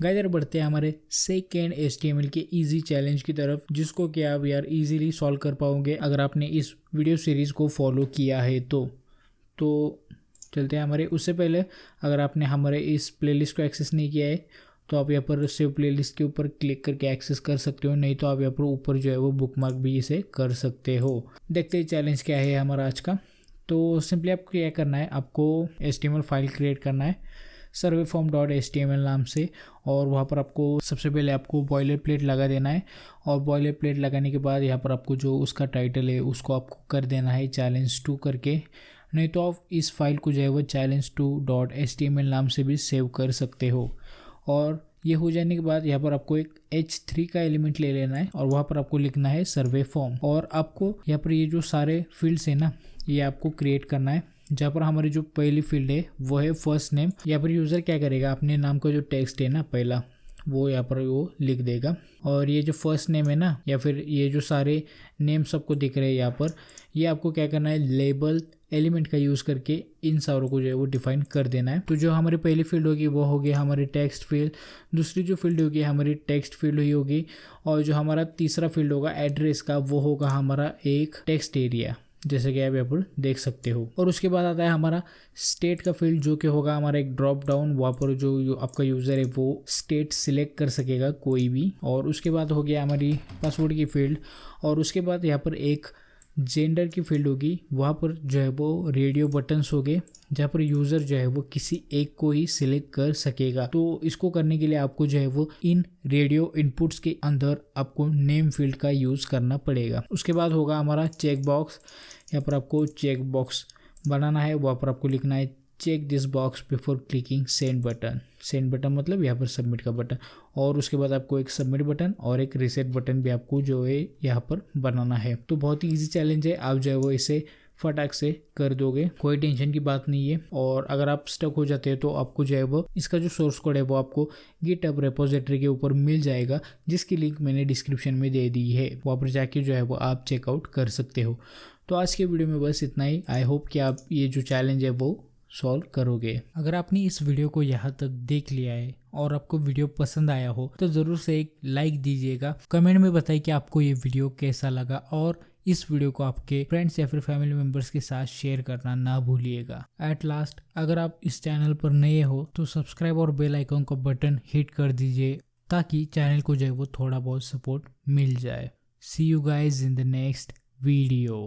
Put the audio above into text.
Guys यार बढ़ते हैं हमारे सेकेंड HTML के इजी चैलेंज की तरफ, जिसको कि आप यार इजीली सॉल्व कर पाओगे अगर आपने इस वीडियो सीरीज को फॉलो किया है तो चलते हैं हमारे। उससे पहले अगर आपने हमारे इस प्लेलिस्ट को एक्सेस नहीं किया है तो आप यहाँ पर सेव प्लेलिस्ट के ऊपर क्लिक करके एक्सेस कर सकते हो, नहीं तो आप यहाँ पर ऊपर जो है वो बुकमार्क भी इसे कर सकते हो। देखते हैं चैलेंज क्या है हमारा आज का। तो सिंपली आपको क्या करना है, आपको HTML फाइल क्रिएट करना है surveyform.html नाम से, और वहाँ पर आपको सबसे पहले आपको बॉयलर प्लेट लगा देना है। और बॉयलर प्लेट लगाने के बाद यहाँ पर आपको जो उसका टाइटल है उसको आपको कर देना है challenge2 करके, नहीं तो आप इस फाइल को जो है वो challenge2.html नाम से भी सेव कर सकते हो। और ये हो जाने के बाद यहाँ पर आपको एक H3 का एलिमेंट ले लेना है और वहाँ पर आपको लिखना है सर्वे फॉर्म, और आपको यहाँ पर ये जो सारे फील्ड्स है ना ये आपको क्रिएट करना है। जहाँ पर हमारी जो पहली फील्ड है वो है फर्स्ट नेम। यहाँ पर यूज़र क्या करेगा, अपने नाम का जो टेक्स्ट है ना पहला वो यहाँ पर वो लिख देगा, और ये जो फर्स्ट नेम है ना या फिर ये जो सारे नेम सबको दिख रहे हैं यहाँ पर, ये आपको क्या करना है लेबल एलिमेंट का यूज़ करके इन सारों को जो है वो डिफाइन कर देना है। तो जो हमारी पहली फील्ड होगी वो होगी हमारी टेक्स्ट फील्ड, दूसरी जो फील्ड होगी हमारी टेक्स्ट फील्ड ही होगी, और जो हमारा तीसरा फील्ड होगा एड्रेस का वो होगा हमारा एक टेक्स्ट एरिया, जैसे कि आप यहाँ पर देख सकते हो। और उसके बाद आता है हमारा स्टेट का फील्ड, जो कि होगा हमारा एक ड्रॉप डाउन, वहाँ पर जो आपका यूज़र है वो स्टेट सिलेक्ट कर सकेगा कोई भी। और उसके बाद हो गया हमारी पासवर्ड की फील्ड, और उसके बाद यहाँ पर एक जेंडर की फील्ड होगी, वहाँ पर जो है वो रेडियो बटन्स हो गए जहाँ पर यूज़र जो है वो किसी एक को ही सिलेक्ट कर सकेगा। तो इसको करने के लिए आपको जो है वो इन रेडियो इनपुट्स के अंदर आपको नेम फील्ड का यूज़ करना पड़ेगा। उसके बाद होगा हमारा चेक बॉक्स, यहाँ पर आपको चेक बॉक्स बनाना है, वहाँ पर आपको लिखना है check this box before clicking send button. Send button मतलब यहाँ पर सबमिट का बटन, और उसके बाद आपको एक सबमिट बटन और एक रीसेट बटन भी आपको जो है यहाँ पर बनाना है। तो बहुत ही ईजी चैलेंज है, आप जो है वो इसे फटाक से कर दोगे, कोई टेंशन की बात नहीं है। और अगर आप स्टक हो जाते हैं तो आपको जो है वो इसका जो सोर्स कोड है वो आपको गिटहब रेपोजिटरी के ऊपर मिल जाएगा, जिसकी लिंक मैंने डिस्क्रिप्शन में दे दी है, वहाँ पर जाके जो है वो आप चेकआउट कर सकते हो। तो आज के वीडियो में बस इतना ही। आई होप कि आप ये जो चैलेंज है वो सॉल्व करोगे। अगर आपने इस वीडियो को यहाँ तक देख लिया है और आपको वीडियो पसंद आया हो तो ज़रूर से एक लाइक दीजिएगा। कमेंट में बताइए कि आपको ये वीडियो कैसा लगा, और इस वीडियो को आपके फ्रेंड्स या फिर फैमिली मेम्बर्स के साथ शेयर करना ना भूलिएगा। एट लास्ट, अगर आप इस चैनल पर नए हो तो सब्सक्राइब और बेल आइकन का बटन हिट कर दीजिए, ताकि चैनल को जो है वो थोड़ा बहुत सपोर्ट मिल जाए। See you guys in the next video.